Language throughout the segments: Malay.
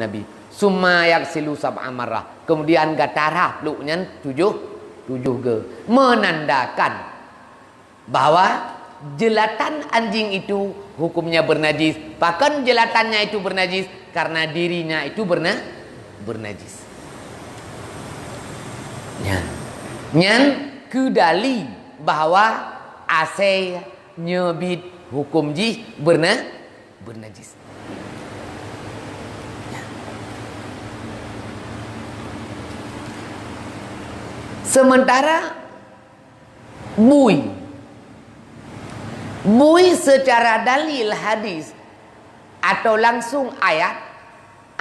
Nabi. Summa yaksilu sab'a marrah. Kemudian gatarah peluknya tujuh ke. Menandakan bahwa jelatan anjing itu hukumnya bernajis. Bahkan jelatannya itu bernajis karena dirinya itu bernajis. Nyan kedali bahwa asai nyebit hukum jih bernajis. Sementara bui secara dalil hadis atau langsung ayat,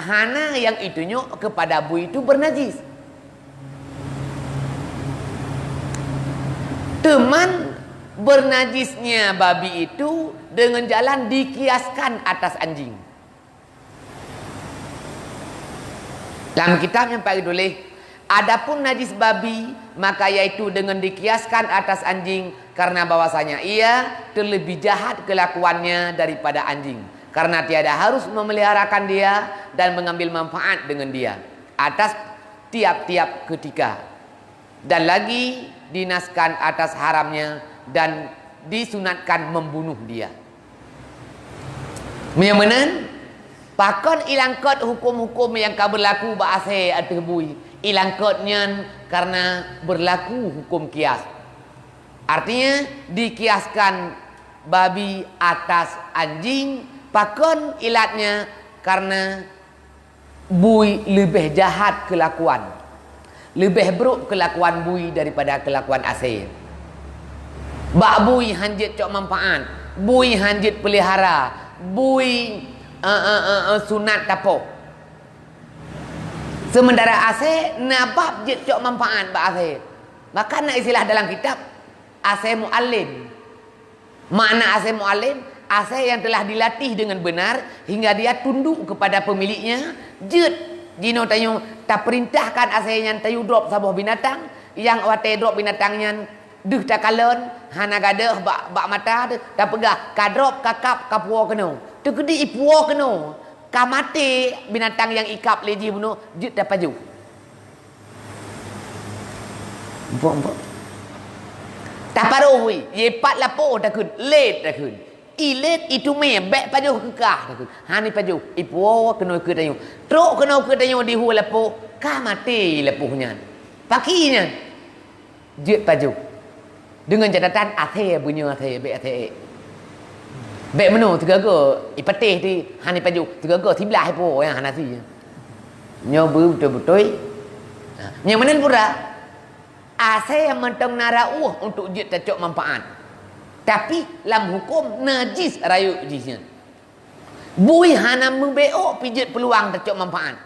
hana yang itunya kepada bui itu bernajis. Teman bernajisnya babi itu dengan jalan dikiaskan atas anjing. Dalam kitab yang paling tulis, adapun najis babi maka yaitu dengan dikiaskan atas anjing, karena bahwasanya ia terlebih jahat kelakuannya daripada anjing, karena tiada harus memeliharakan dia dan mengambil manfaat dengan dia atas tiap-tiap ketika, dan lagi dinaskan atas haramnya dan disunatkan membunuh dia. Menyamanan pakon ilangkot hukum-hukum yang kau berlaku bahasa atau bui ilangkotnya karena berlaku hukum kias. Artinya dikiaskan babi atas anjing, pakon ilatnya karena bui lebih jahat kelakuan, lebih buruk kelakuan bui daripada kelakuan asing. Bak bui hanjit cok manfaat, bui hanjit pelihara, bui sunat tapok. Sementara ase nabab je cok manfaat ba ase. Maka nak istilah dalam kitab ase muallim. Makna ase muallim, ase yang telah dilatih dengan benar hingga dia tunduk kepada pemiliknya. Jet jino tayo tak perintahkan ase yang tayu drop sabuh binatang, yang wate drop binatangnya deuh takalon hana gadeh bak mata tak pegah kadrop kakap kapuo keno. Tu kedi ipuo keno. Kamati binatang yang ikap leji bunuh jut dapat ju. Empok. Tak paruh wi, ye pat lapo dah kun, let dah kun. Ilet itu me bek paju kekah dah kun. Hani paju, ipuo kena ke tayo. Truk kena ke tayo di hu lapo, kamati lapuhnya. Pakinya jut paju. Dengan catatan athe bunyi athe bek athe. Bek menu tegaga ipatih di hani paju tegaga tibelah po yang hanasi. Nyobu betul-betul. Yang mana pula ase yang mentang narauh untuk jid tacok manfaat. Tapi lam hukum najis rayu jisnya. Bui hana membeo pijit peluang tacok manfaat.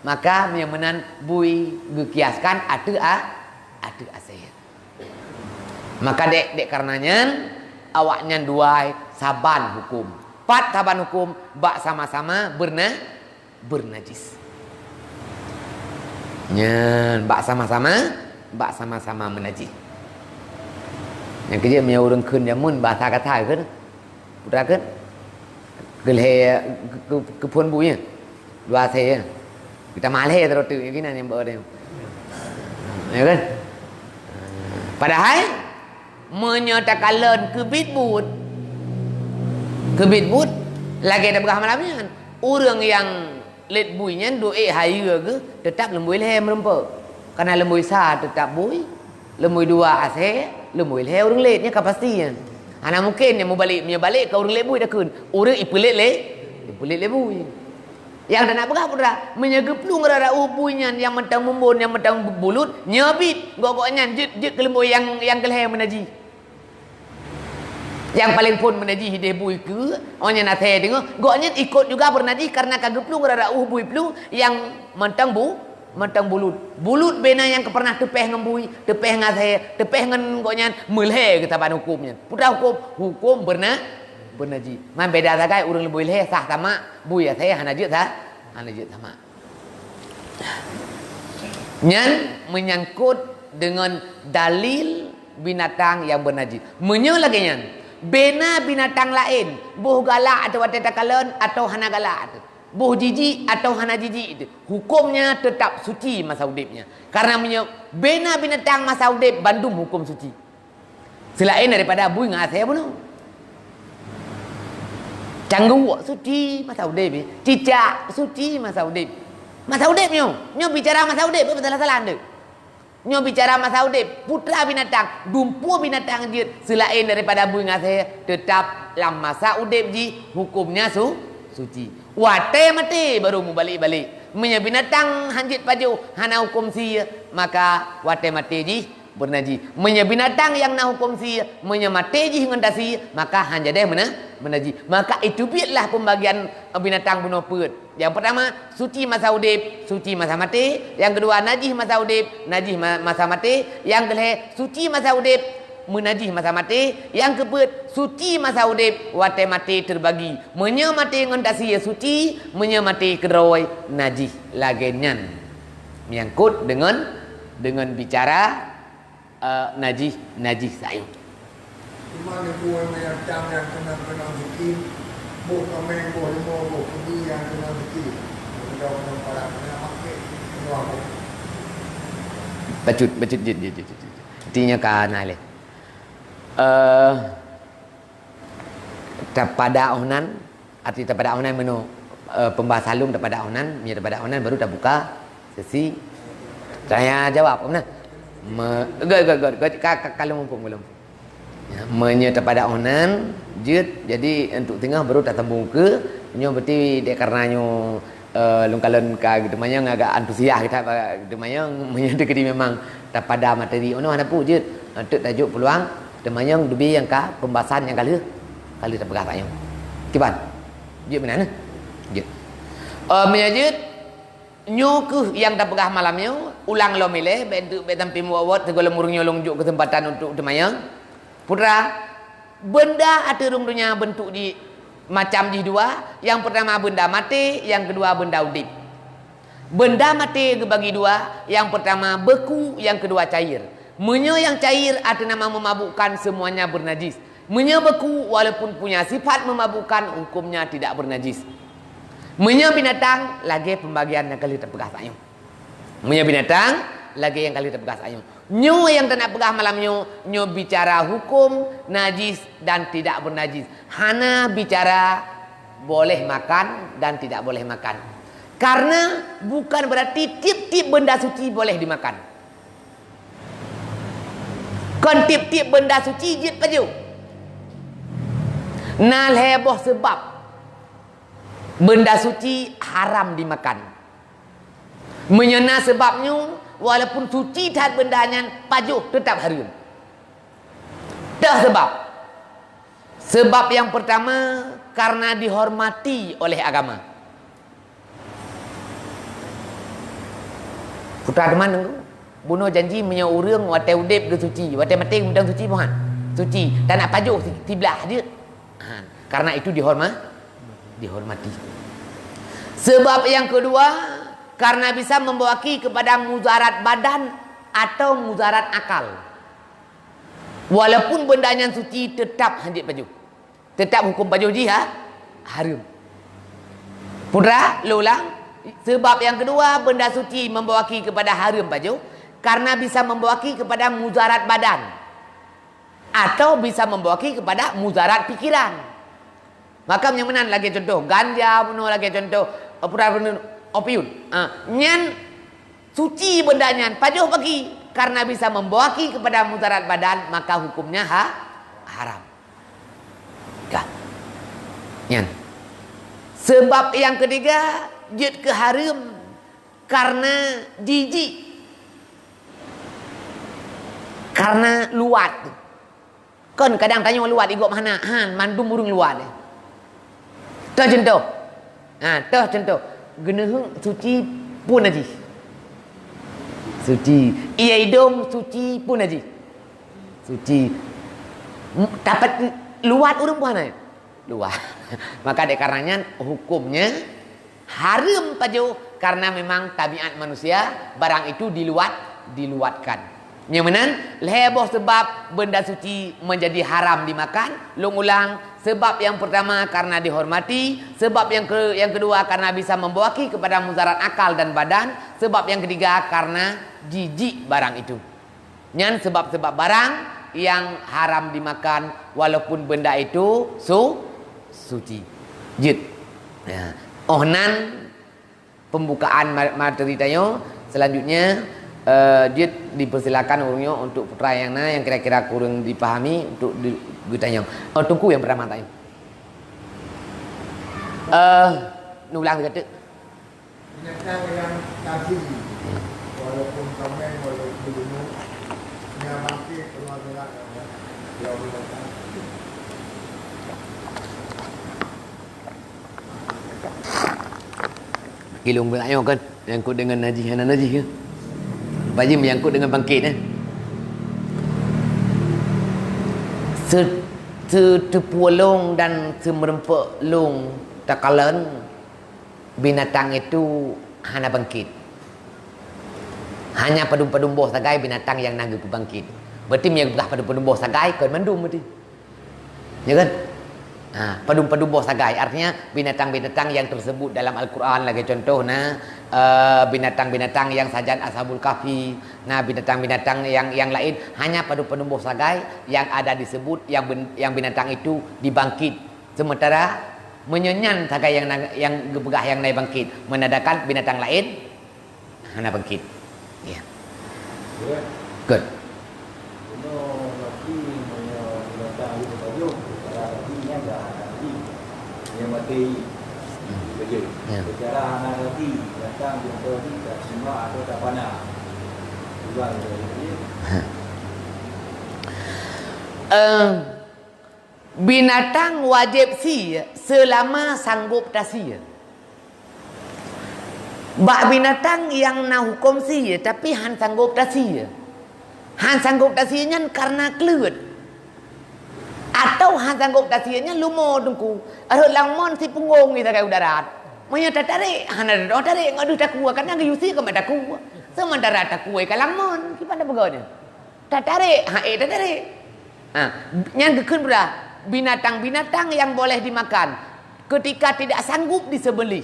Maka yang menan bui gekiaskan ada ase. Maka dek karenanya awaknya dua saban hukum. Pat saban hukum bak sama-sama bernajis. Nyen bak sama-sama menajis. Yang kerja punya orang kun jamun bahasa kata kan. Putra kan. Gelhe ke pun bunya. Dua saya. Kita malhe terus tu gini yang berada. Ya kan? Padahal menyatakan kebit but lagi ada berapa malamnya orang yang let buinya doa hayu ke tetap lembui leher merempa karena lembui sah tetap bui lembui dua ase lembui leher orang letnya kepastian ana mungkin yang mau balik ke orang let bui dah kun orang ipelet le bui yang dah nak berapa dah menyegeplung rara buinya yang mentang mumbun yang mentang bulut nyabit gogoknya jit ke lembui yang ke leher menaji. Yang paling pun menajis dia bui ke onnya nate tengok goknya ikut juga bernajis karena kageplung rara bui plu yang mentang bulut bena yang pernah tepeh dengan bui tepeh dengan saya tepeh dengan goknya melhe kita ban hukumnya putra hukum bernajis man beda sagai urang lebui lhe sah sama bui saya hanajit sama nyan menyangkut dengan dalil binatang yang bernajis menyo lagi nyan bena binatang lain buh galak atau wate takalon atau hana galak boh jijik atau hana jijik itu, hukumnya tetap suci masa udipnya. Karena bina binatang masa udip bandung hukum suci. Selain daripada bui ngasih pun. Canggu suci masa udip, cicak suci masa udip. Masa udip nyo bicara masa udip betul salah anda. Nyo bicara masa udip, putra binatang, dumpu binatang je selain daripada bui ngasih tetap dalam masa udip ji hukumnya suci. Wate mati baru mu balik-balik. Punya binatang hanjit paju hana hukum sia, maka wate mati ji bernaji. Punya binatang yang na hukum sia, punya mati ji ngendasi, maka hanya deh menaji. Maka itu biarlah pembagian binatang bunuh perut. Yang pertama suci masa udip, suci masa mati. Yang kedua najis masa udip, najis masa mati. Yang ketiga suci masa udip, menajis masa mati. Yang keempat suci masa udip, wate mati terbagi. Menya mati ngendasi ya suci, menya mati kedroi najis lagenyan. Menyangkut dengan bicara najis sayur. Cuma ni buah binatang yang kena suci, buah kameng, buah limau, buah kudu yang kena suci. Kalau orang orang kena pakai, kena apa? Bacut. Artinya kana le. Tapada onan, arti tapada onan menu pembahas halum tapada onan, punya tapada onan baru dah buka sesi. Saya jawab mana? Kalau mumpung belum. Ya, menyerta pada onan jut, jadi untuk tengah baru tak tembung ke nyo berarti dia karenanya lungkalon ka gitu mayang agak antusias kita gitu mayang menyerta ke memang tak pada materi ono ana pu jut untuk tajuk peluang de mayang dubi yang ka pembahasan yang kali tak pegah tanya kiban jut mana jut menyajut nyo ke yang tak pegah malamnya ulang lo milih bentuk betampi muawat segala murungnya longjok kesempatan untuk de mayang. Putra, benda ada dunia bentuk di macam di dua. Yang pertama benda mati, yang kedua benda udip. Benda mati bagi dua. Yang pertama beku, yang kedua cair. Menyo yang cair ada nama memabukkan, semuanya bernajis. Menyo beku walaupun punya sifat memabukkan, hukumnya tidak bernajis. Menyo binatang lagi pembagian yang kali terpegas ayam. Menyo binatang lagi yang kali terpegas ayam. Nyo yang tak nak pegah malam nyo bicara hukum najis dan tidak bernajis. Hana bicara boleh makan dan tidak boleh makan. Karena bukan berarti tip-tip benda suci boleh dimakan. Kon tip-tip benda suci jit paju. Nal heboh sebab benda suci haram dimakan. Menyena sebabnya walaupun suci tak bendanya pajuh tetap haram. Dah sebab yang pertama karena dihormati oleh agama. Putra teman tu bunuh janji punya urang wate udip ke suci, wate mati mudang suci bukan? Suci. Dan nak pajuh tiblah dia. Karena itu dihormati. Sebab yang kedua karena bisa membawaki kepada mudarat badan atau mudarat akal. Walaupun bendanya suci tetap hanjit baju. Tetap hukum baju dia haram. Putra, ulang. Sebab yang kedua benda suci membawaki kepada haram baju karena bisa membawaki kepada mudarat badan atau bisa membawaki kepada mudarat pikiran. Maka yang mana lagi contoh ganja, bunuh lagi contoh putra opium. Nyan suci bendanya pajuh bagi karena bisa membawaki kepada mudarat badan, maka hukumnya haram. Ya. Nyan. Sebab yang ketiga jid ke haram karena jijik. Karena luat. Kan kadang tanya luat igok mana? Mandum burung luat. Tuh contoh. Tuh contoh. Genehung suci pun najis. Suci. Ia hidung suci pun najis. Suci. Dapat luat urang pun ana. Luat. Maka dek karenanya hukumnya haram paju karena memang tabiat manusia barang itu diluatkan. Yang mana heboh sebab benda suci menjadi haram dimakan. Long ulang, sebab yang pertama karena dihormati, sebab yang kedua karena bisa membawaki kepada mudarat akal dan badan, sebab yang ketiga karena jijik barang itu. Yang sebab-sebab barang yang haram dimakan walaupun benda itu suci. Jid. Ya. Ohnan pembukaan materi tayo. Selanjutnya dia dipersilakan urungnya untuk putra yang kira-kira kurang dipahami untuk ditanya. Tunggu yang pertama tanya. Nulang kata. Binatang yang tadi, walaupun komen, walaupun bunuh, yang mati keluar-keluar, ya binatang. Kilung bertanya kan, yang ku dengan Haji Hanan Haji ke? Haji menyangkut dengan bangkit Setepualung dan semerempek long takalan binatang itu hanya bangkit. Hanya padum-padum boh sagai binatang yang naga bangkit. Berarti yang belah padum-padum boh sagai kan mandum berarti. Ya kan? Padum-padum boh sagai artinya binatang-binatang yang tersebut dalam Al-Quran lagi contoh binatang-binatang yang sajan Ashabul Kahfi, binatang-binatang yang lain hanya padum-padum boh sagai yang ada disebut yang binatang itu dibangkit, sementara menyenyan sagai yang gebegah yang naik bangkit menandakan binatang lain hanya bangkit. Ya. Yeah. Good. Yang mati begitu. Secara analogi datang contoh ni tak semua atau tak panah. Jual binatang wajib si selama sanggup tasi. Bak binatang yang nak hukum si tapi han sanggup tasi. Han sanggup tasinya karena kelut. Atau han sanggup tasinya lumo tungku. Ada langmon si punggung ni tak udara. Maya tarik, han ada tarik ngadu takua kan ngadu yusi ke mata takua. Sementara takua ke langmon, gimana begini? Tarik, tarik. Yang kekeun pula binatang-binatang yang boleh dimakan ketika tidak sanggup disembelih.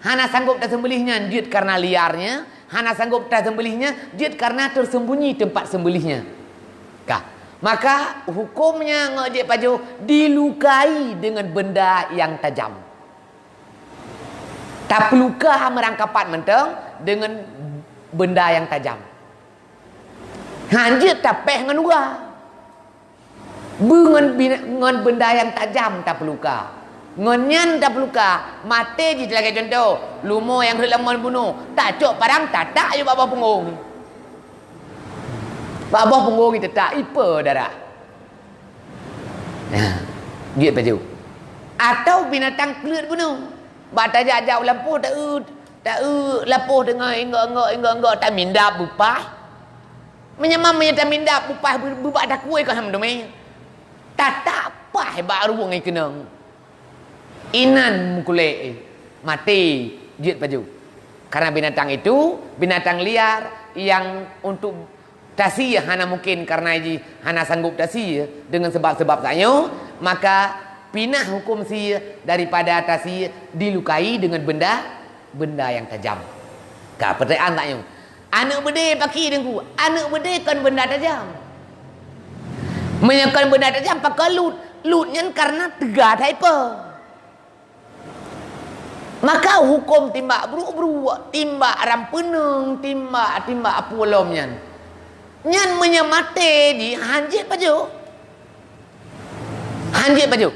Hana sanggup tersembelihnya dia karena liarnya, hana sanggup tersembelihnya dia karena tersembunyi tempat sembelihnya. Kah? Maka hukumnya ngejek paju dilukai dengan benda yang tajam. Tak luka merangkapan menteng dengan benda yang tajam. Hanjit tapeh dengan uga. Dengan benda yang tajam tak luka. Ngonyan tak luka. Mati je lagi contoh. Lumo yang lemon bunuh. Tak cok parang tak je bawah punggung. Babah punggung kita tak ipa darah. Dia baju. Atau binatang kelut bunuh. Bata jajak lampu tak lapuh dengan enggak tak mindap bupah. Menyamam menyata mindap bupah bubak dak kuih kan hamdome. Tak apa hebat ruang ai kenang. Inan mukule mati dia baju. Karena binatang itu binatang liar yang untuk tasi hana mungkin karena hana sanggup tasi dengan sebab-sebab tanya, maka pinah hukum si daripada tasi dilukai dengan benda yang tajam. Ka pertanyaan tanya. Anak bede paki dengku, anak bede kan benda tajam. Menyekan benda tajam pakai lutnya karena tegah taipa. Maka hukum timbak bru timbak rampeneng, timbak apolomnya. Nyan menyamate di hanjit baju. Hanjit baju.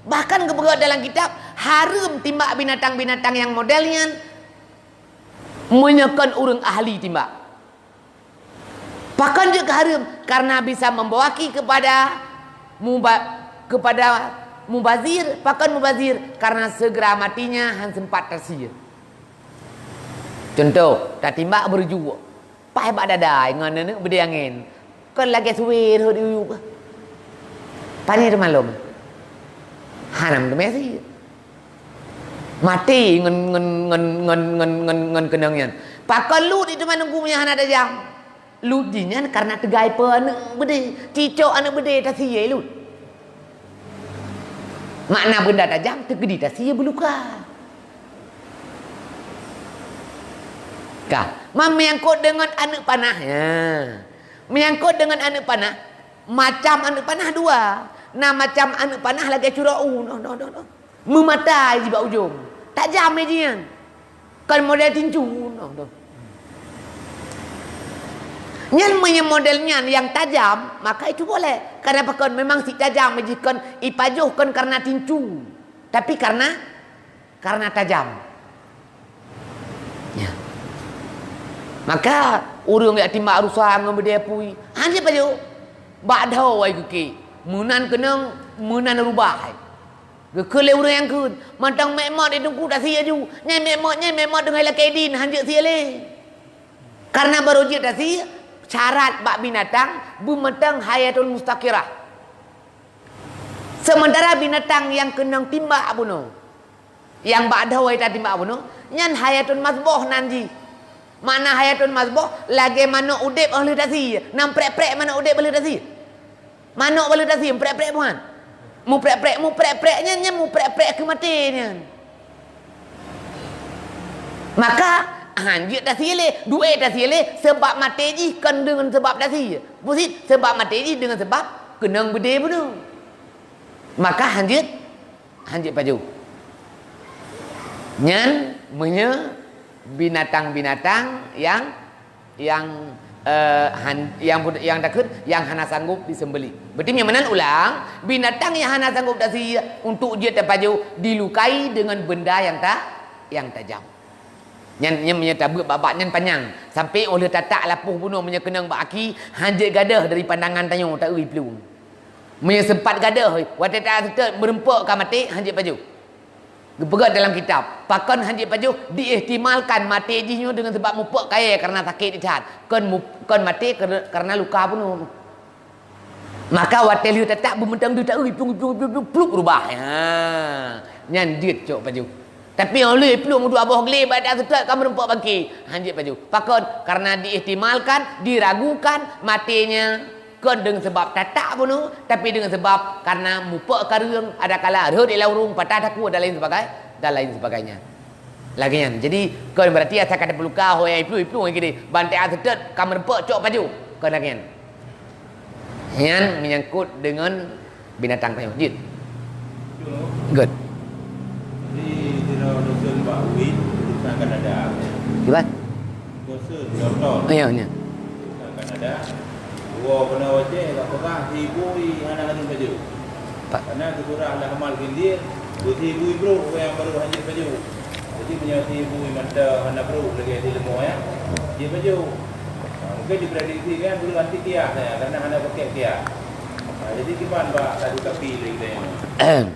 Bahkan kebetulan dalam kitab haram timbak binatang-binatang yang modelnya menyekan orang ahli timbak. Bahkan juga haram karena bisa membawaki kepada mubazir, bahkan mubazir karena segera matinya han sempat tersir. Contoh, tak timbak berjuang. Pak hebat dadai ngan ni berde angin. Kan lagi suwe tu diu. Pani malum. Hanam tu mesti. Mati ngan kenangnya. Pakai lut itu mana punya hana tajam. Lut jinyan karena tegai pe anak bede. Cicok anak bede tak sia lut. Makna benda tajam tergedi tak sia berluka. Menyangkut dengan anak panah. Ya. Menyangkut dengan anak panah. Macam anak panah dua. Nah macam anak panah lagi curau. No. Mematai di bawah ujung. Tajam aja yang. Kan model tinju. No. Yang modelnya yang tajam, maka itu boleh. Karena kan memang si tajam majikan ipajuh kan karena tinju. Tapi karena tajam. Ya. Maka urang yang timbak rusang ngombe pui. Hanya paju. Bak dah ai ke. Munan kenang munan rubah. Kele urang yang kun. Matang memot itu ku dah sia ju. Nyai memot dengan lakedin hanya sia le. Karena baru dia dah sia syarat bak binatang bumetang hayatul mustaqirah. Sementara binatang yang kenang timbak bunuh. Yang bak dah ai tak timbak bunuh, nyan hayatul mazboh nanji. Mana hayatun mazboh lagi mana udip oleh dasi nam prek-prek mana udip oleh dasi mana boleh dasi prek-prek puan mu prek-preknya mu prek-prek ke matinya maka hanjit dasi le duit dasi le sebab mati ji kan dengan sebab dasi busit sebab mati ji dengan sebab kenang bede betul maka hanjit paju nyan binatang-binatang yang takut yang hana sanggup disembeli. Berarti memang ulang binatang yang hana sanggup dasi untuk dia terpaju dilukai dengan benda yang tajam. Yang menyatakan babaknya panjang sampai oleh tatak lapuh bunuh menyekenang baki hanjit gadah dari pandangan tanyong tak ui pelung. Menyesempat gadah waktu tak berempuk ka mati hanjit paju. Pegat dalam kitab. Pakan hanjit paju diihtimalkan mati jinya dengan sebab mupuk kaya karena sakit dicat. Kan mati karena luka pun. Maka watel tetap bermentang dia tak pluk rubah. Ya. Nyan dit cok paju. Tapi oleh pluk dua buah gelib badak tetap kamu rempuk bangki. Hanjit paju. Pakan karena diihtimalkan, diragukan matinya. Kan dengan sebab tatak pun tapi dengan sebab karena mupuk karung ada kala rehut ilaurung patah taku dan lain sebagainya lagi kan jadi kan berarti asa kata peluka hoya iplu gini bantai asetet kamar pek cok baju kan lagi kan yang menyangkut dengan binatang tayung jid good di dosen Pak Wi akan ada gimana dosen contoh iya akan ada Wah, kena wajah tak pegang hibui anak-anak baju. Karena kekurang dah amal kindir, hibui bro yang baru hanjir baju. Jadi punya hibui mata anak bro lagi di lemah ya. Dia baju. Mungkin diprediksi kan dulu ganti tiap saya karena anak pakai tiap. Jadi gimana Pak tadi tapi kita yang.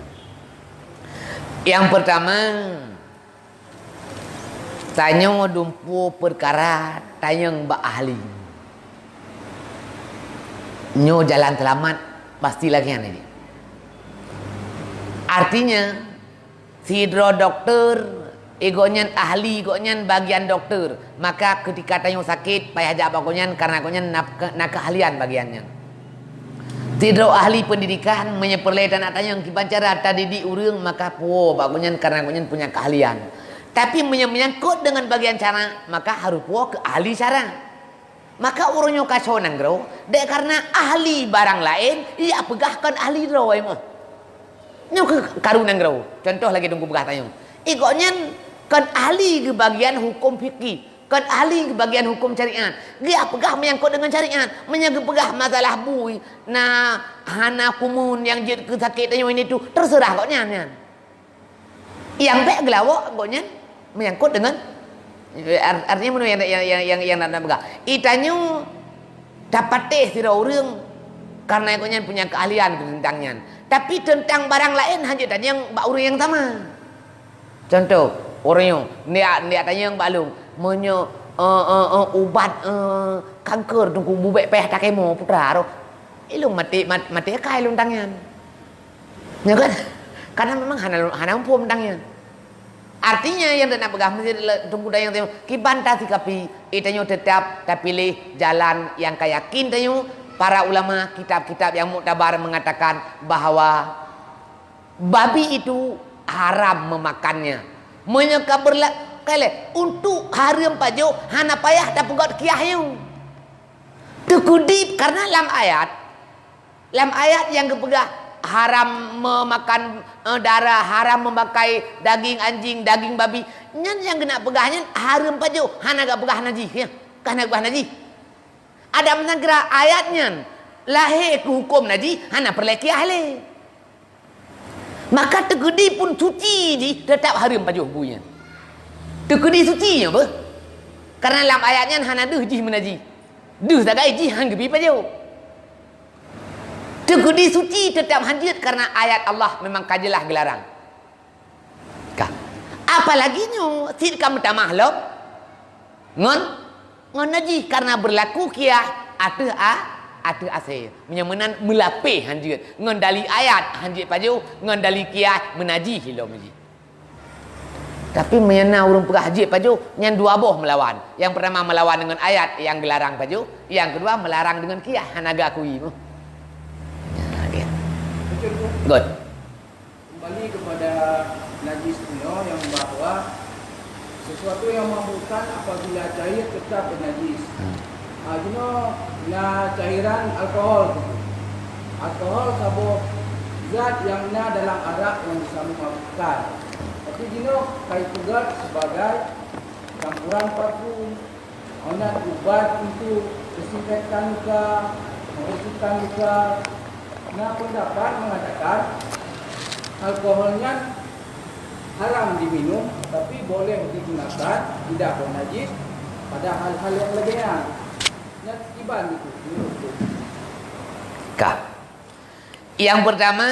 Yang pertama tanya dumpu perkara tanya mbak ahli. Nyo jalan selamat pasti lagi ini. Artinya sidro dokter egonyan ahli egonyan bagian dokter maka ketika tanya sakit payah ajak bagonyan karena gonyan nak keahlian bagiannya. Sidro ahli pendidikan menyeperletan atanya yang kibancara tadi di urang maka bagonyan karena gonyan punya keahlian. Tapi menyangkut dengan bagian cara maka harus ke ahli cara. Maka urunyo kasonan bro, dek karena ahli barang lain, ia pegahkan ahli bro, emang. Nyo karunan bro. Contoh lagi tunggu pegah tayung. Igonya kan ahli ke bagian hukum fikih, kan ahli ke bagian hukum syariat. Dia pegah menyangkut dengan syariat, menyangkut pegah masalah bui, nah hana kumun yang jadi kesakit tayung ini tu terserah koknya. Yang baik gelawak koknya menyangkut dengan artinya mana yang nak pegang. Itanyo dapat teh sira urang karena ekonya punya keahlian tentangnya. Tapi tentang barang lain hanya tanya yang mbak urang yang sama. Contoh, orangnya dia tanya yang balung, menyo ubat kanker tunggu bubek peh tak kemo putra ro. Ilung mati kai lung tangan. Ya kan? Karena memang hana umpum tangan. Artinya yang nak pegang mesti tunggu dah yang tengok kiban tadi kapi itanyo tetap pilih jalan yang kayakin tanyo para ulama kitab-kitab yang muktabar mengatakan bahawa babi itu haram memakannya. Menyeka kale untuk haram pajo hana payah dak pegot kiahnya. Tekudip karena dalam ayat yang kepegah haram memakan darah, haram memakai daging anjing, daging babi. Nyan yang kena pegahnya haram pajo, hana gak pegah najis ya. Kana pegah najis. Ada menangkira ayatnya lahir ke hukum najis, hana perleki ahli. Maka tegedi pun suci ji tetap haram pajo bunya. Tegedi suci apa? Karena dalam ayatnya hana duh ji menajis. Duh tak gai ji hang gebi pajo. Tegedi suci tetap hanjit karena ayat Allah memang kajelah gelarang. Apalagi nyu si kamu tak makhluk ngon najis karena berlaku kia atu ase menyamanan melapih hanjit ngon dali ayat hanjit paju ngon dali kia menajis hilo menajis. Tapi menyana urung pegah hanjit paju nyan dua boh melawan. Yang pertama melawan dengan ayat yang gelarang paju, yang kedua melarang dengan kia hanaga akui. Good. Kembali kepada najis kuno yang bahwa sesuatu yang memabukkan apabila cair tetap bernajis. Na cairan alkohol. Alkohol sabuk zat yang na dalam arak yang bisa memabukkan. Tapi kai pegat sebagai campuran parfum, onak ubat untuk desinfektan luka, membersihkan luka. Nah, pendapat mengatakan alkoholnya haram diminum, tapi boleh digunakan tidak bernajis pada hal-hal yang lebihan. Yang tiban itu. Yang pertama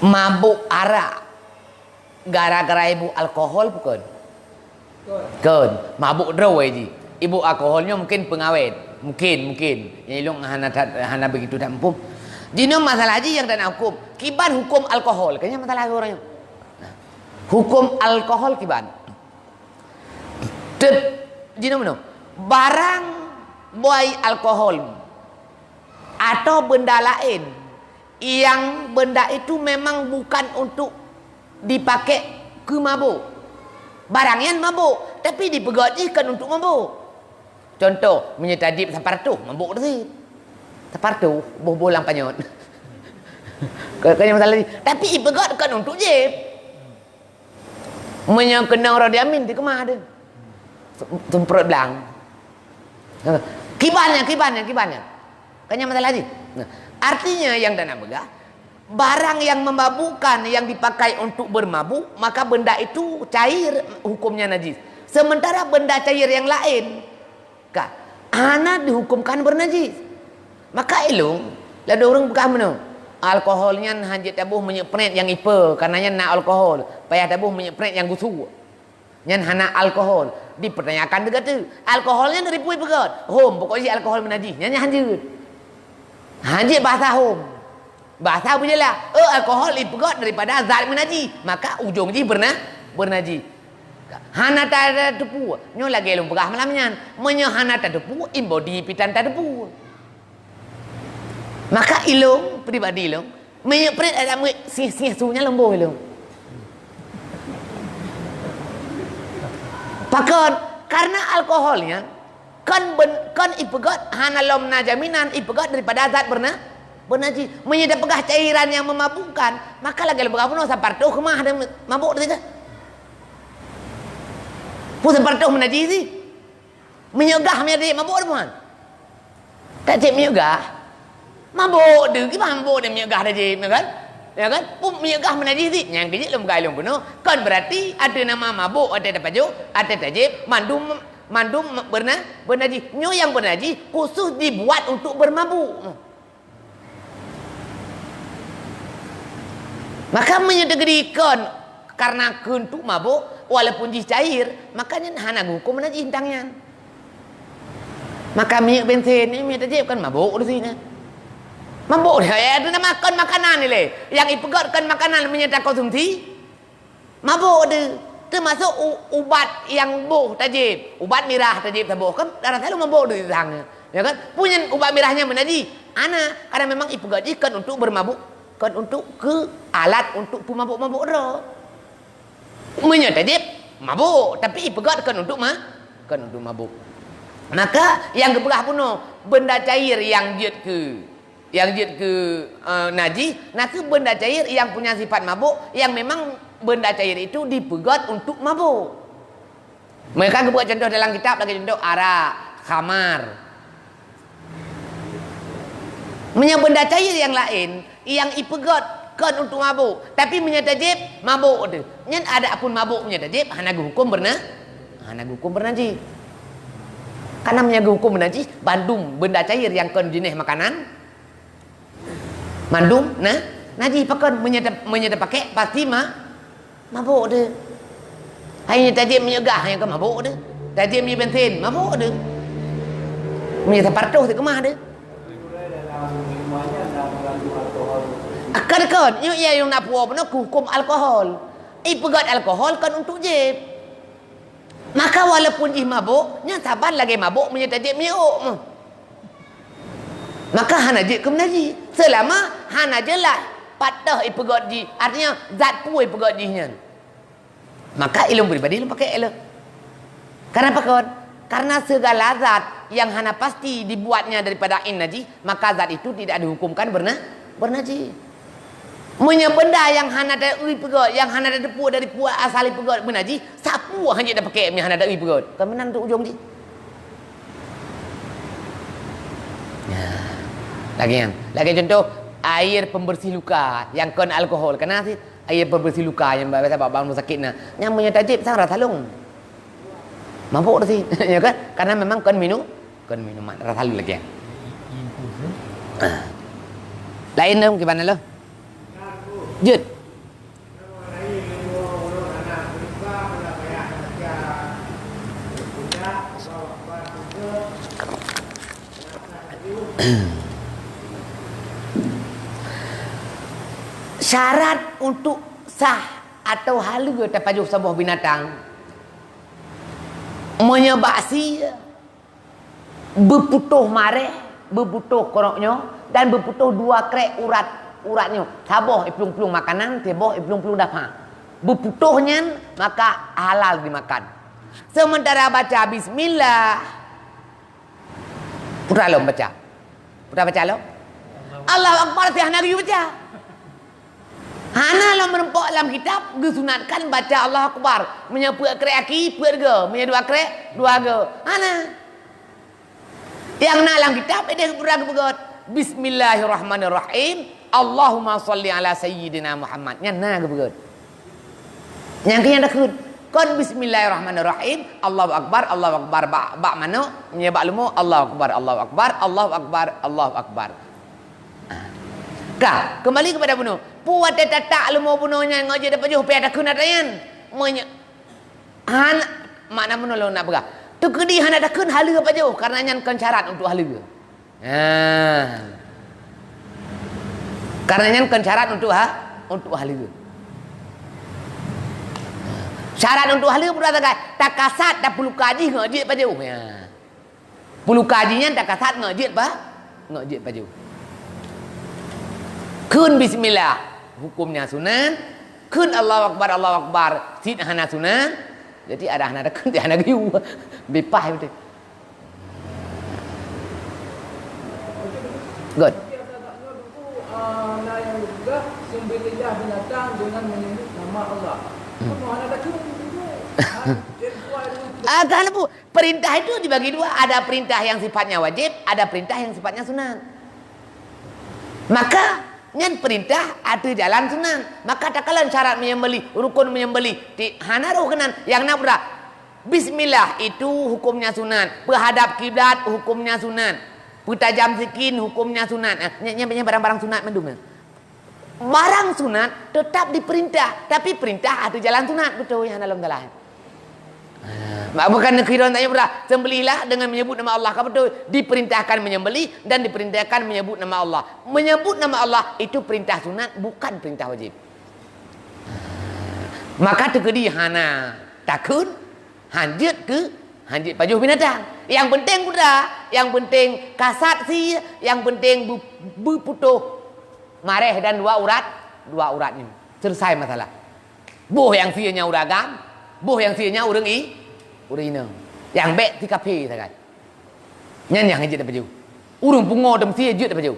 mabuk arak gara-gara ibu alkohol bukan? Bukan. Mabuk draw ji. Ibu alkoholnya mungkin pengawet. Mungkin yang ilung hana begitu tak mampu. Dino masalah haji yang tak nak hukum. Kiban hukum alkohol. Kayaknya masalah orangnya. Hukum alkohol kiban. Dino mana? Barang boy alkohol atau benda lain yang benda itu memang bukan untuk dipakai ke mabuk. Barangnya mabuk tapi dipegajikan untuk mabuk. Contoh, menyetajib sapartuh, mabuk tu. Sapartuh, bolang panyot. Kayaknya masalah ni. Tapi ibagat kan untuk jib. Menyenkenang radiamin di kemah ada. Semprot belang. Kibannya. Kayaknya masalah ni. Artinya yang dana begah, barang yang memabukkan yang dipakai untuk bermabuk, maka benda itu cair hukumnya najis. Sementara benda cair yang lain hana dihukumkan bernajis. Maka ilung lada orang bekah mana alkoholnya hanjit tabuh menyepret yang ipa karenanya nak alkohol payah tabuh menyepret yang gusu nyan hana alkohol dipertanyakan dekat tu alkoholnya dari pui pegat hom pokoknya alkohol menajis nyan hanjit bahasa hom bahasa apa je lah alkohol ipegat daripada zat menajis maka ujung ji bernajis. Hana tak ada tepu. Nyo lagi elong pegah malamnya. Menyo hana tak tepu, imbodi pitan tak tepu. Maka ilong pribadi ilong, menyo pret ada sih sunya lembo ilong. Pakon karena alkoholnya kan ipegat hana lomna jaminan ipegat daripada zat bernajis. Menyo dah pegah cairan yang memabukkan, maka lagi elong pegah puno saparto kemah ada mabuk tu. Pun seperti menajisi menyegah menjadi mabuk teman tak cik menyegah mabuk dia gimana mabuk dia menyegah dah cik ya kan pun menyegah menajisi yang kecil lem galung penuh kan berarti ada nama mabuk ada tapajuk ada tajib mandum bernajis nyo yang bernajis khusus dibuat untuk bermabuk maka menyedegerikan karena kuntuk mabuk walaupun jis cair makanya hana hukum najis hintangnya maka minyak bensin ni minyak tajib kan mabuk di sini mabuk dia ada nak makan makanan ni le yang ipegatkan makanan minyak tak konsumsi Mabuk dia. Termasuk ubat yang boh tajib. Ubat mirah tajib tabuh. Kan darah selalu mabuk dia tangnya. Ya kan? Punya ubat mirahnya menaji. Ana karena memang ibu gaji kan untuk bermabuk, kan untuk ke alat untuk pemabuk-mabuk ro. Punya tajib mabuk, tapi ibu kan untuk mabuk. Maka yang kebelah puno benda cair yang jid ke najis, nah ke benda cair yang punya sifat mabuk, yang memang benda cair itu dipegat untuk mabuk. Mereka buat contoh dalam kitab lagi contoh arak, khamar. Punya benda cair yang lain yang ipegat kan untuk mabuk, tapi punya tajib mabuk tu. Nyen ada pun mabuk punya tajib, hanagu hukum bernajis. Karena menjaga hukum najis, bandung benda cair yang kon jenis makanan, mandum, nah, najis pakai menyata pakai pasti mabuk dia. Hanya tajim menyegah yang ke mabuk dia. Tajim punya bensin, mabuk dia. Menyata partuh tu kemah dia. Akan yang nak puas pun hukum alkohol. Pegat alkohol kan untuk jib. Maka walaupun ih mabuk, nya saban lagi mabuk punya tajib menyuk. Maka hana je ke menaji. Selama hana je lah patah ipegat ji. Artinya zat puai ipegat jinya. Maka ilmu pribadi lu pakai elok. Kenapa kawan? Karena segala zat yang hana pasti dibuatnya daripada in najis, maka zat itu tidak dihukumkan bernajis. Punya benda yang hana ada pegat, yang hana ada puak dari puak asal pegat bernajis, sapu hanya dah pakai yang hana ada pegat. Kemenan untuk ujung ji. Ya. Lagi contoh air pembersih luka yang kon alkohol. Kenapa sih air pembersih luka yang biasa bang sakit nah, yang punya tajib sang rasa long. Mabuk sih, ya kan? Karena memang kon minuman rasa lu lagi. Lain dong gimana lo? Jud. Syarat untuk sah atau halal terpajuh sebuah binatang menyebabkan berputuh mareh, berputuh koroknya dan berputuh dua krek uratnya. Saboh pelung-pelung makanan, teboh pelung-pelung dapat. Berputuhnya maka halal dimakan. Sementara baca bismillah. Putra lo baca. Putra baca lo. Allahu Akbar tiah nari baca. Hana lo merempok dalam kitab disunatkan baca Allahu Akbar. Menyebut krek aki, perga. Menyebut krek, dua ge. Hana. Yang nak dalam kitab dia berat. Bismillahirrahmanirrahim. Allahumma salli ala sayyidina Muhammad. Yang nak berat. Yang kena dekut. Kon bismillahirrahmanirrahim. Allahu Akbar, Allahu Akbar. Bak mana? Menyebab lumu. Allahu Akbar, Allahu Akbar, Allahu Akbar, Allahu Akbar. Kah, kembali kepada bunuh. Puat tak lumu bunuhnya ngaji dapat jauh pada kunatayan. Han mana bunuh lo nak berah. Tu kedi han ada kun halu apa jauh karena nyan kon syarat untuk halu. Karena nyan kon syarat untuk halu. Syarat untuk halu berada tak kasat tak puluh kaji ngaji apa jauh. Puluh kajinya tak kasat ngaji apa jauh. Kun bismillah hukumnya sunan, kun Allahu Akbar sid hana sunan. Jadi ada hana kun hana giu bepah betul. Good. Yang juga sembelihlah binatang dengan menyebut nama Allah. Kamu hana kun Karena perintah itu dibagi dua. Ada perintah yang sifatnya wajib, ada perintah yang sifatnya sunan. Maka nyan perintah ada jalan sunan. Maka tak kalah syarat menyembelih, rukun menyembelih. Hana rukunan yang nak berat. Bismillah itu hukumnya sunan. Berhadap kiblat hukumnya sunan. Bertajam sikin hukumnya sunan. Nyamanya barang-barang sunat mendung. Barang sunat tetap diperintah, tapi perintah ada jalan sunat. Betul yang dalam dalam. Bukan kira tanya berat. Sembelihlah dengan menyebut nama Allah. Kau betul diperintahkan menyembelih dan diperintahkan menyebut nama Allah. Menyebut nama Allah itu perintah sunat, bukan perintah wajib. Maka terjadi hana takun, hanjut ke hanjut pajuh binatang. Yang penting kuda, yang penting kasat si, yang penting putuh mareh dan dua urat ini. Selesai masalah. Boh yang sianya uragam, boh yang sianya urang urina. Yang bet ti kape sakai. Nyan yang hanjut pajuh. Urang pungo dem sia jut pajuh.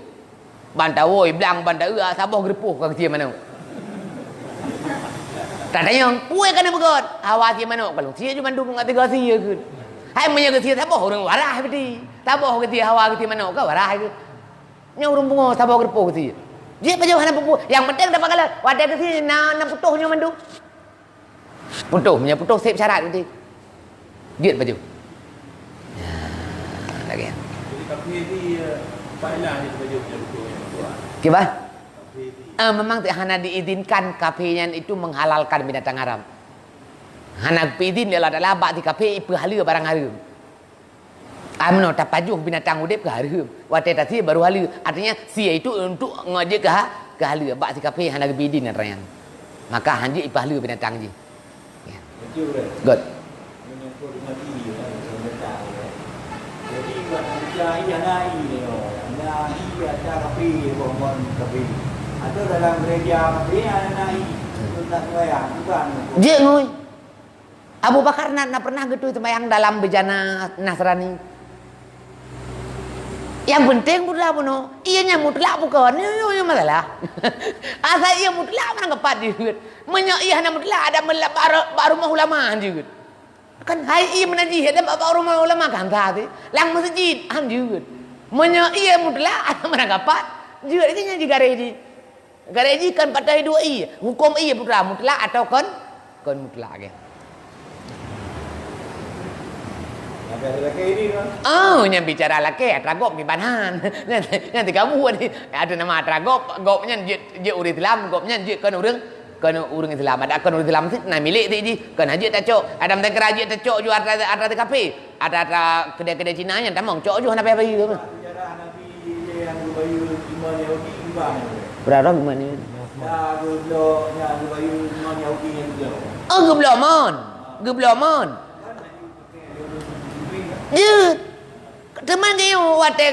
Banta woi blang banta saboh grepuh ka sia mana. Tak yang kue kan begot. Hawa sia mana kalau sia cuma dukung ati ga sia ke. Hai punya ke sia saboh urang warah beti. Saboh ke sia hawa ke sia mana ka warah ke. Nya urang pungo saboh grepuh ke sia. Dia pajuh hana pupu. Yang penting dapat kalah. Wadah ke sia na putuhnya mandu. Punya putuh sip syarat nanti. Dia pajuh. Ya, lagi. Jadi kafe ni baiklah dia pajuh punya betul yang tua. Kiba? Kafe ni. Memang hana diizinkan kafenya itu menghalalkan binatang haram. Hana izin dia adalah bak di kafe ipu hala barang haram. Amno tak pajuh binatang udip ke haram. Wate tadi baru hala. Artinya sia itu untuk ngajak ke hala bak di kafe hana izin rayan. Maka hanji ipu hala binatang ji. Ya. Good. Menyangkut dengan ini sebentar. Jadi buat kerja ia naik ni. Naik ada kafe, bangun kafe. Ada dalam gereja kafe ada naik. Tak sembahyang bukan. Je ngoi. Abu Bakar nak pernah gitu sembahyang dalam bejana Nasrani. Yang penting mutlak puno. Ianya mutlak bukan. Ini masalah. Asal ia mutlak mana kepat juga. Menyak ia hanya mutlak ada melak baru ulama juga. Kan hai ia menaji ada baru ulama kan tadi. Lang masjid han juga. Menyak ia mutlak ada mana kepat. Juga ini di gareji. Gareji kan patai dua ia. Hukum ia putra mutlak atau kon mutlak ya. Ada lelaki ini kan. Oh, yang bicara laki, atragop di banan. Nanti kamu ni ada nama atragop, gopnya je urang Islam, gopnya je kan urang Islam. Ada kan urang Islam sih, nah milik tu kan haji tak cok. Ada mereka haji tak cok jual ada kafe. Ada kedai-kedai Cina yang tamang cok jual apa tu. Sejarah Nabi yang berbayu iman Yahudi imbang. Berapa gimana ni? Ya, gublo yang berbayu iman Yahudi yang jauh. Oh, geblomon. Je. Teman dia wate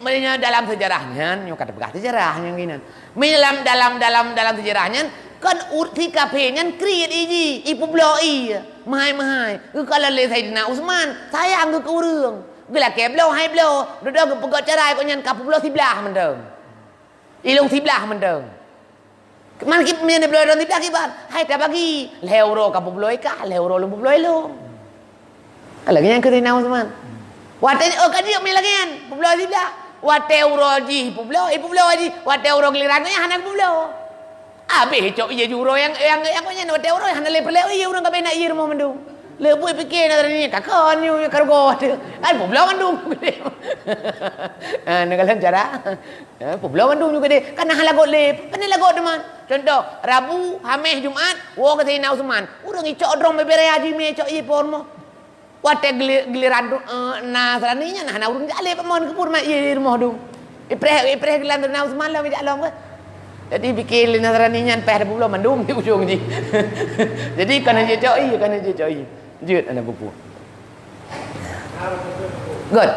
mereka dalam sejarahnya, nyo kata begah sejarahnya gini. Dalam sejarahnya kan urti kafenya create iji, ipu bloi, mahai. Kalau le Saidina Utsman, sayang ke urang. Gela ke blo hai blo, duduk ke pegot cerai ko nyan kapu blo sebelah mendeng. Ilung sebelah mendeng. Man kip men blo don sebelah kiban. Hai tak bagi, leuro kapu blo ka, leuro lu blo lu. Lagi yang kena Utsman. Wate kan dia milagian, publo sebelah. Wate uroji publo, ji. Wate uro gilirannya hana publo. Habis cok iya juro yang punya wate uro hana lepel iya urang kabeh nak iya rumah mendung. Lebui fikir nak ni kakon you kargo tu. Kan publo mendung. Nagalan cara. Publo mendung juga deh. Kan hal lagot lep, kan lagot teman. Contoh, Rabu, Khamis, Jumaat, wo ke Sayyidina Utsman. Urang icok drong bebere haji me cok iya pormo. Wate giliran Nasraninya nah urang jale pamon kepur mak ye rumah du. Ipreh giliran Sayyidina Utsman lah mijak long. Jadi fikir Nasraninya peh bulo mandung di ujung ji. Jadi kana je coi. Jut ana buku. Good.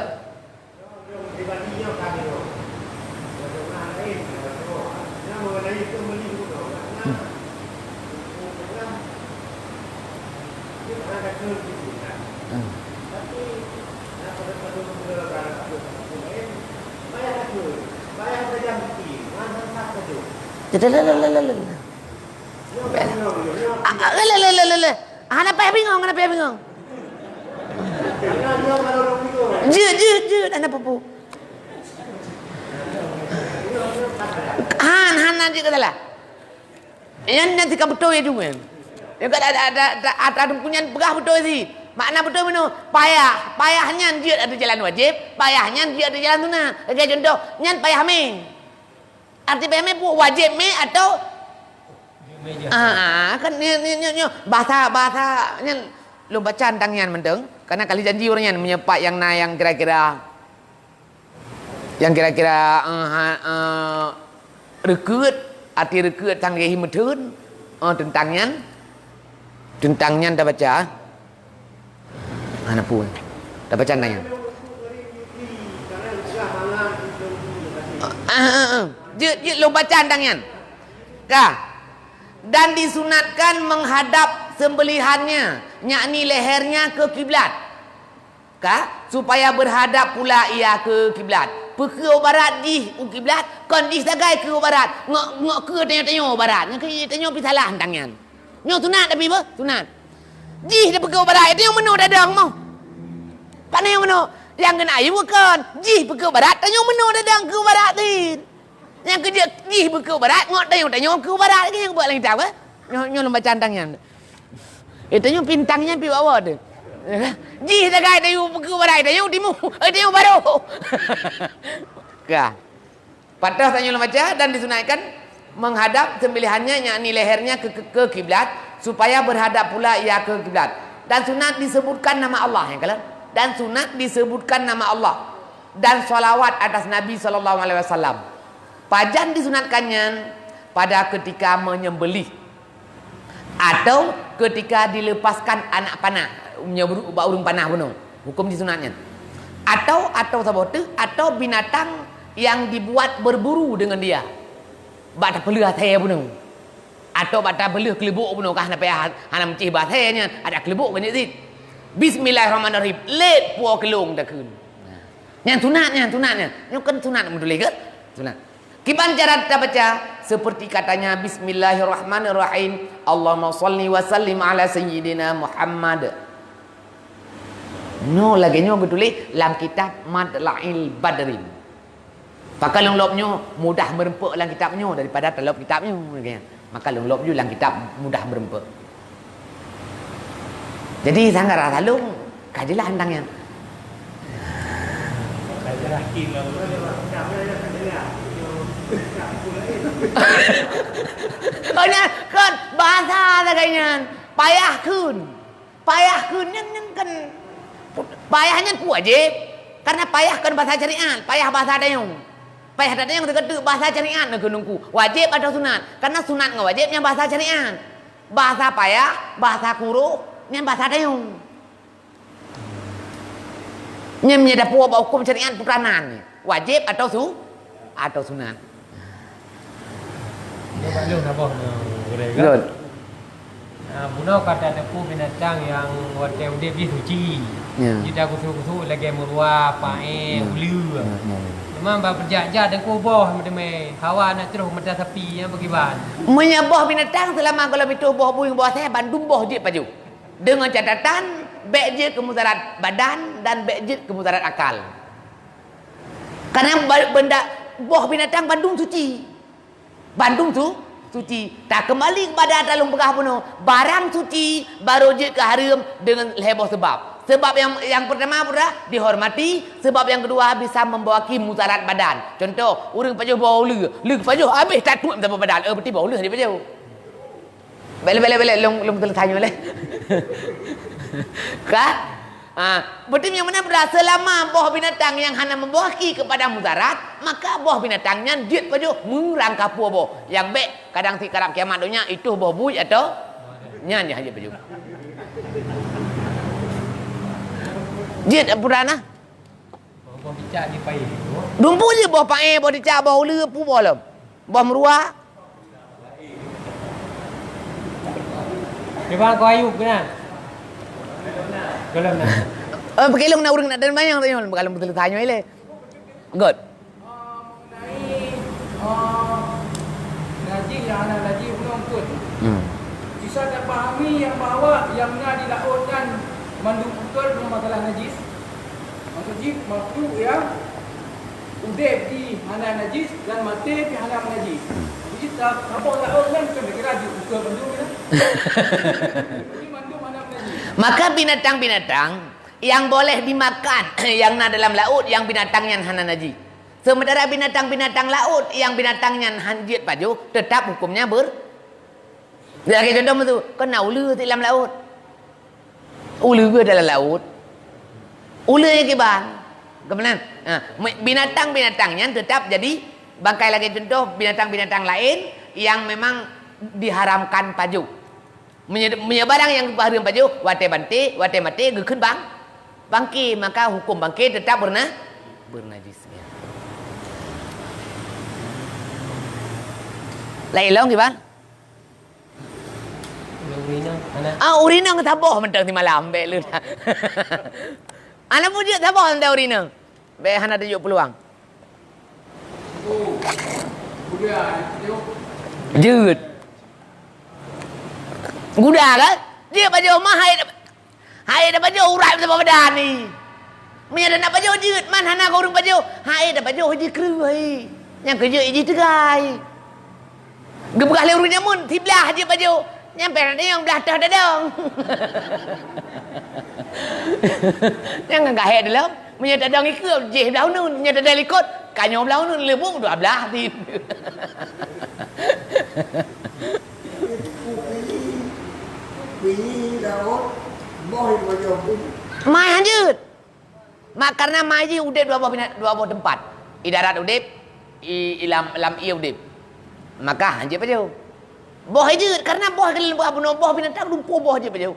Ana payah bingung. Jut, ana pupu. Han nanti katalah. Yang nanti kau betul ya juga. Ya kan ada punya pegah betul sih. Makna betul mana? Payahnya dia ada jalan wajib, payahnya dia ada jalan sunnah. Kayak contoh, nyan payah me. Arti payah me wajib me atau kan ni bahasa nyan lu baca tangnya mendeng karena kali janji orangnya menyepak yang kira-kira rekut arti rekut tang gehi metun tentangnya Tentangnya dah baca. Anak pun. Dah baca tentangnya. Je lo baca tentangnya. Kah? Dan disunatkan menghadap sembelihannya, yakni lehernya ke kiblat. Kah? Supaya berhadap pula ia ke kiblat. Ke barat di kiblat, kon di sagai ke barat. Ngok ke tengok barat. Ngok tengok pi salah tentangnya. Nyo sunat tapi apa? Sunat. Jih dah pergi barat, tengok meno dadang mau. Pak nang meno, yang kena air bukan. Jih pergi barat, tengok meno dadang ke barat tin. Yang kerja jih pergi barat, ngok tengok ke barat lagi yang buat lagi tak apa? Nyo lomba cantangnya. Tengok pintangnya pi bawah tu. Jih dah gai tengok pergi barat, tengok timur, tengok baru. Kah. Patah tanya baca dan disunatkan menghadap sembelihannya yakni lehernya ke kiblat supaya berhadap pula ia ke kiblat. Dan sunat disebutkan nama Allah yang kalian. Dan sunat disebutkan nama Allah dan salawat atas Nabi SAW. Pajan disunatkannya pada ketika menyembelih atau ketika dilepaskan anak panah, urung panah bunuh. Hukum disunatnya. Atau sabote atau binatang yang dibuat berburu dengan dia. Bata peluh saya bunuh. Atau bata peluh kelebuk bunuh kah sampai hanam cih bahasanya ada kelebuk banyak sih. Bismillahirrahmanirrahim. Let puak kelung dah kun. Yang sunatnya. Yang kan sunat mendulih ke? Sunat. Kiban cara kita baca seperti katanya Bismillahirrahmanirrahim. Allahumma salli wa sallim ala sayyidina Muhammad. No lagi nyo betul dalam kitab Madla'il Badrin. Maka longlopnya mudah merempuk dalam kitabnya daripada telop kitabnya. Maka longlopnya dalam kitab mudah merempuk. Jadi sangat rasa long kajilah handangnya. Kajilah kilo. Kan bahasa kayaknya payah kun yang kan payahnya wajib karena payah kan bahasa syariat, payah bahasa dayung. Payah dayung dekat bahasa syariat nak nunggu. Wajib atau sunat? Karena sunat enggak wajibnya bahasa syariat. Bahasa payah, bahasa kuru, nya bahasa dayung. Nya menjadi hukum syariat peranan. Wajib atau sunat. Belum apa? Good. Bunuh kata ada pun binatang yang hotel dia di suci. Kita kusu lagi murwa, pae, ulu. Memang berjaja dan kubah macam hawa nak terus macam sapi yang bagaimana? Menyabah binatang selama kalau itu buah buing buah saya bandung buah dia paju. Dengan catatan bejit kemudarat badan dan bejit kemudarat akal. Karena benda buah binatang bandung suci. Bandung tu suci. Tak kembali kepada dalam pegah bunuh. Barang suci baru je ke haram dengan heboh sebab. Sebab yang pertama dihormati. Sebab yang kedua bisa membawaki mudarat badan. Contoh, orang pajuh bawa lu pajuh habis tak tuan dapat badan. Berarti bawa dia pajuh. Balik long tanya boleh. Kah? Berarti yang mana selama buah binatang yang hanya membawaki kepada mudarat, maka buah binatangnya dia pajuh merangkap buah. Yang baik kadang si karab kiamat dunia itu buah bui atau nyanyi aja pajuh. Dia purana. Buah picak di pai. Dumpu je buah pae, buah dicak, buah ulu, pu buah lem. Buah meruah. Memang kau ayub kan? Kalau nak. Pakai long nak urang nak dan banyak tanya kalau betul tanya ile. Good. Mengenai gaji yang anak gaji belum pun. Bisa tak pahami yang bahawa yang nak dilautkan manduk betul masalah najis. Maksudnya waktu ya udep di hana najis dan mati di hana najis. Jadi tak apa laut kan kira-kira di ukur manduk kan. Jadi manduk hana najis. Maka binatang-binatang yang boleh dimakan yang na dalam laut yang binatangnya hana najis. Sementara binatang-binatang laut yang binatangnya hanjit paju tetap hukumnya Lagi contoh tu, kena ulu di dalam laut. Ulu ke dalam laut. Ulu yang kiban. Kemudian binatang-binatangnya tetap jadi bangkai lagi contoh binatang-binatang lain yang memang diharamkan paju. Punya barang yang bahagian baju, wate bante, wate mate, gekun bangki, maka hukum bangki tetap bernajis. Ya. Lain long gimana? Urina ke taboh mentang di malam bek lu. Anak pujuk taboh mentang urina. Bek hana tunjuk peluang. Jut. Guda kan? Dia baju mah hai dah baju urat sama badan ni. Punya nak baju jut man hana kau urang baju. Hai dah baju haji kru hai. Yang kerja haji tegai. Gebah le urang mun tiblah haji baju. Nyampe nanti yang belah dah dong. Jangan gahek dalam. Punya dadang ikut jeh belah nun, punya dadang ikut kanyo belah nun lebung dua belah tin. Mai hanjut. Mak karena mai ji udip dua buah tempat. Idarat udip, lam ia udip. Maka hanjut aja. Boh hanjut karena boh kalau boh binatang lumpuh boh aja aja.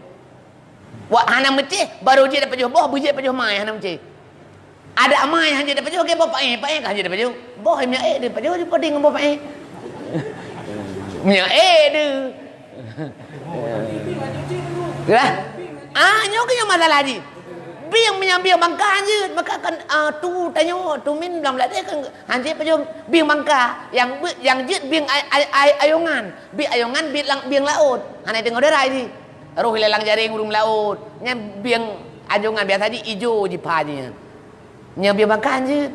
Buat hana mecih baru je dapat boh buje dapat mai hana mecih. Ada mai hanjut dapat ke boh pae kan hanjut dapat boh nya dapat je poding boh pae. Nya de. Lah. Nyo ke masalah haji. Biang menyambil bangka je, maka kan tu tanya tu min dalam ladai kan hanji pajum biang bangka yang jit biang ayungan, biang laut. Hanai tengok derai di. Roh hilang jaring urung laut. Nya biang ayungan biasa di ijo di pajinya. Nya biang bangka je.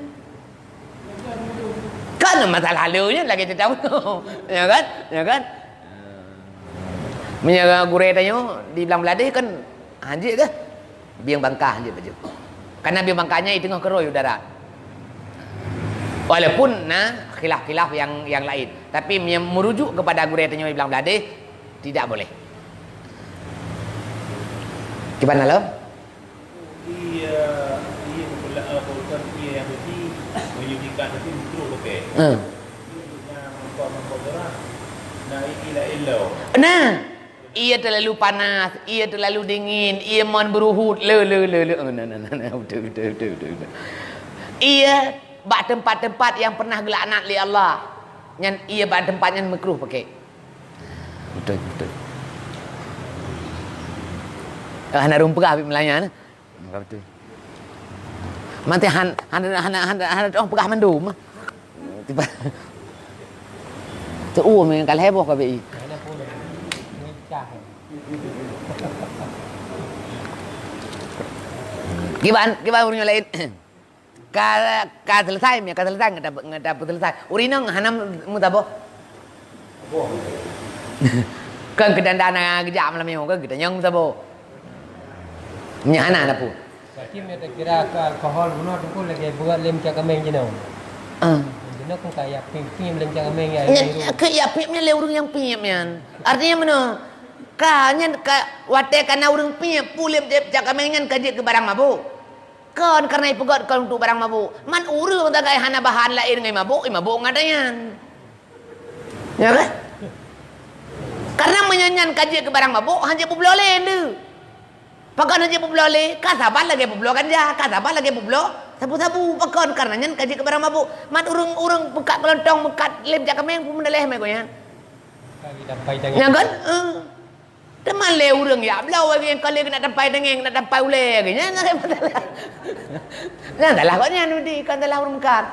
Kan masalah halunya lagi tahu. Ya kan? Ya kan? Menyaga gure tanya di dalam ladai kan hanji ke biang bangkah je baju. Karena biang bangkahnya itu tengah keroy udara. Walaupun khilaf-khilaf yang lain, tapi merujuk kepada gure tanya di dalam ladai tidak boleh. Gimana lo? Iya bukan yang berarti menyucikan tapi mikro pakai. Nah, ia terlalu panas, ia terlalu dingin, ia mon beruhut, betul. Ia bak tempat-tempat yang pernah gelaknat li Allah. Yang ia bak tempat yang makruh pakai. Betul. Hana rumpah habis melanya. Betul. Mati hana orang pegah mandum. Tiba. Tu memang kalau heboh ke BI. Gimana urang lain? Ka selesai ngada selesai. Urinang hanam mutabo. Kan kedandana gejam malam yang kan kita nyang mutabo. Nya hana pun. Berarti mereka kira alkohol bunuh tu pun lagi buat lem cakameng je nau. Dia kan kayak pim lem cakameng ya. Kayak pimnya le urang yang pimnya. Artinya mana? Kanyan wate kana urang pim pulem cakameng nyan kaji ke barang mabuk. Kan karena ipegot kan untuk barang mabuk. Man urang tagai hana bahan lain ngai mabuk ngadayan. Ya kan? Karena menyanyan kaji ke barang mabuk hanya bublole tu. Pakan hanya bublole, kasaban lagi bublo ganja, kasaban lagi bublo sabu-sabu pakan karena nyan kaji ke barang mabuk. Man urang buka kelontong buka lem cakameng pun mendeleh me koyan. Ya kan? Teman le urang ya belau lagi yang kali nak sampai dengeng nak sampai ule lagi nya masalah. Nah dalah kok nya di kan dalah urang kan.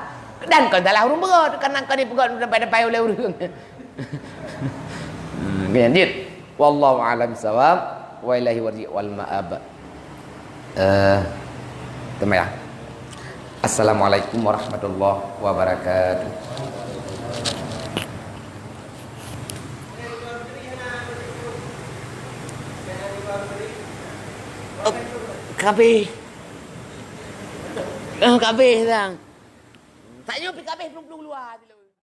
Dan kan dalah urang begot kan kan dipegot sampai ule urang. Lanjut. Wallahu a'lam bissawab wa ilahi warji wal ma'ab. Temaya. Assalamualaikum warahmatullahi wabarakatuh. Kabeh sang. Tak nyopi kabeh belum keluar.